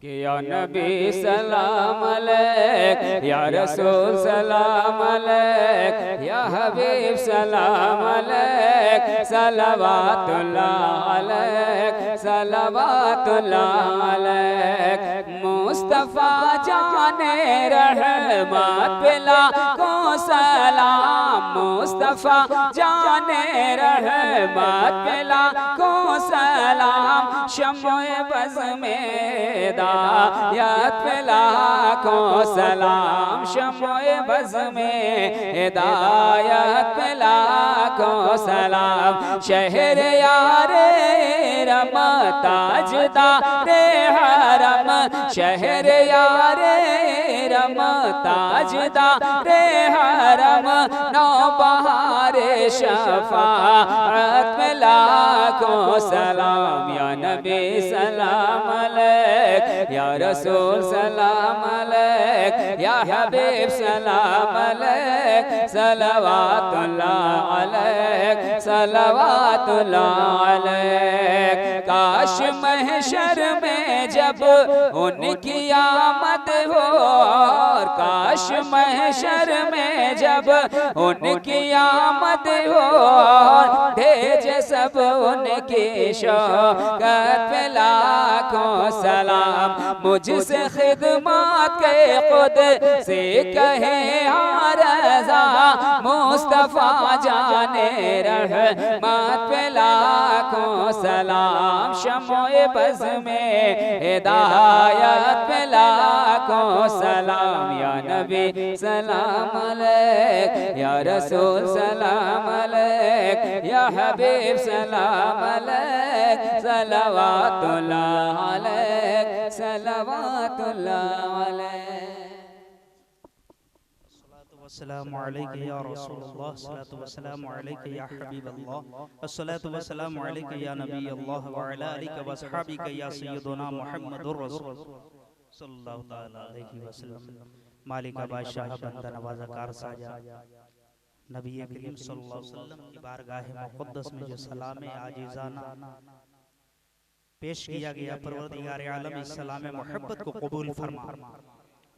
कि या नबी सलाम अलैक, या रसूल सलाम अलैक, या हबीब सलाम अलैक, सलवातुल्लाह अलैक, सलवातुल्लाह अलैक। मुस्तफ़ा जाने रहमत पिला को सलाम, मुस्तफ़ा जाने रहमत पिला को सलाम। शम्ओ बज़ में हिदायत पिला को सलाम, शम्ओ बज़ में हिदायत पिला को सलाम। शहर यारे रम ताजदारे हरम, शहर यारे रम ताजदारे हरम। नौबहारे शफ़ाअत मिला को सलाम। या नबी सलाम अलैक, या रसूल सलाम अलैक, या हबीब सलाम अलैक, सलवातुल्लाह अलैक, सलवातुल्लाह अलैक। काश महशर में जब उनकी आमद हो, काश महशर में जब उनकी आमद हो, भेज सब उनकी शौकत पे लाखों सलाम। मुझसे खिदमत के खुद से कहे रज़ा, मुस्तफ़ा जाने रहमत पे लाखों सलाम। शम्ओ बज़ में हिदायत पे लाखों सलाम। या नबी सलाम अलैक, या रसूल सलाम अलैक, या हबीब सलाम अलैक, सलवातुल्लाह अलैक, सलवातुल्लाह अलैक। अस्सलामु अलैका या रसूलल्लाह, अस्सलातु वस्सलामु अलैका या हबीबल्लाह, अस्सलातु वस्सलामु अलैका या नबीयल्लाह व अला आलिका व अस्हाबिका या सय्यदुना मुहम्मदुर रसूल सल्लल्लाहु तआला अलैहि वसल्लम। मालिका बादशाह बंदा नवाज़ा कार साजा नबी करीम सल्लल्लाहु अलैहि वसल्लम की बारगाह मुक़द्दस में जो सलाम आजिज़ाना पेश किया गया, परवरदिगार आलम इस सलाम मोहब्बत को कबूल फरमा।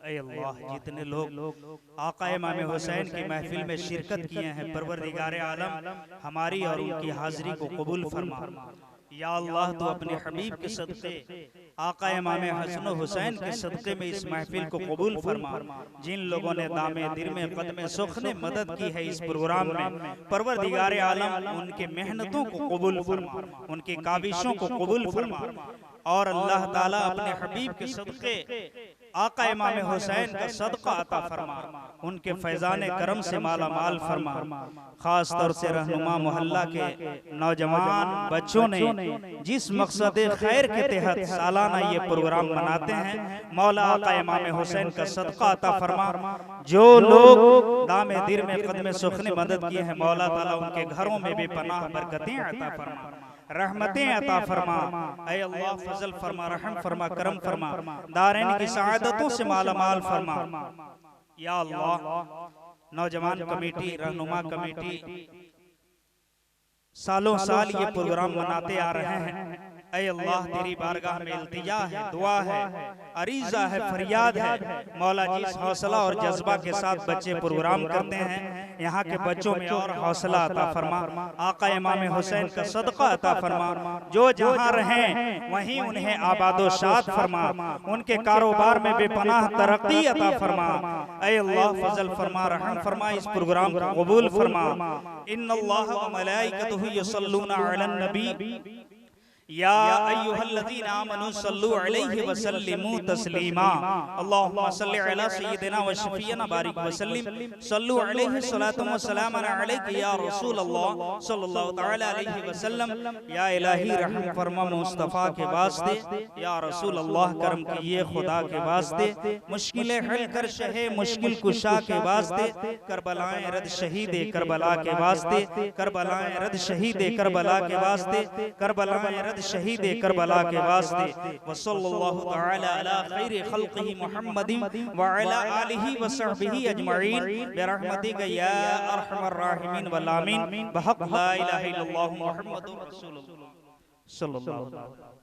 ऐ अल्लाह, जितने लोग आका इमाम हुसैन की महफिल में शिरकत किए हैं, परवरदिगार आलम हमारी और उनकी हाजिरी को कबूल फरमा। या अल्लाह, तो अपने हबीब के सदक़े, आका इमाम हसन हुसैन के सदक़े में इस महफिल को कबूल फरमा। जिन लोगों ने दामे दिल में कदमे सुख ने मदद की है इस प्रोग्राम में, परवरदिगार आलम उनके मेहनतों को कबूल फरमा, उनकी काविशों को कबूल फरमा। और अल्लाह ताला अपने हबीब के सदक़े आका इमाम हुसैन का सदका अता फरमा, उनके फैजाने करम से माला माल फरमा। खास तौर से रहनुमा मोहल्ला के नौजवान बच्चों ने जिस मकसद खैर के तहत सालाना ये प्रोग्राम मनाते हैं, मौला आका इमाम हुसैन का सदका अता फरमा। जो लोग दामे दिल में कदमे सुख ने मदद किए हैं, मौला ताला उनके घरों में भी पनाह बरकतें अता फरमा, रहमतें अता फरमा। ऐ अल्लाह, फजल फरमा, रहम फरमा, करम फरमा, दारैन की सआदतों से माला माल फरमा। या अल्लाह, नौजवान कमेटी, रहनुमा कमेटी सालों साल ये प्रोग्राम मनाते आ रहे हैं। ऐ अल्लाह, तेरी बारगाह में इल्तिजा है, दुआ है, अरीज़ा है, फरियाद है। मौला, जिस हौसला और जज्बा के साथ बच्चे प्रोग्राम करते हैं, यहाँ के बच्चों में और हौसला अता फरमा। आका इमाम हुसैन का सदका अता फरमा। जो जहाँ रहें वहीं उन्हें आबादो शाद फरमा, उनके कारोबार में बेपनाह तरक्की अता फरमा। ऐ अल्लाह, फजल फरमा, रहम फरमा, इस प्रोग्राम को कबूल फरमा। इन्नल्लाह व मलाइकतहु युसल्लूना अलन नबी या अय्युहल्लज़ीना आमनू सल्लु अलैहि व सल्लिमू तस्लीमा। अल्लाहुम्मा सल्लि अला सय्यिदिना व शफीना बारिक व सल्लिम, सल्लु अलैहि सलातु व सलामन अलैका या रसूल अल्लाह सल्लल्लाहु तआला अलैहि व सल्लम। या इलाही, रहम फरमा मुस्तफ़ा के वास्ते, या रसूल अल्लाह करम कीजिए खुदा के वास्ते, मुश्किलें हल कर शहे मुश्किल कुशा के वास्ते, करबलाएं रद शहीद करबला के वास्ते, करबलाएं रद शहीद करबला के वास्ते, करबलाएं रद शहीद करबला के वास्ते। वसल्लल्लाहु तआला अला खैरि खल्क़िही मुहम्मदिन व अला आलिही व सहबिही अजमईन बिरहमतिका या अरहमर राहिमीन वल आमीन। बहक़ ला इलाहा इल्लल्लाहु मुहम्मदुर रसूलुल्लाह सल्लल्लाहु अलैहि वसल्लम।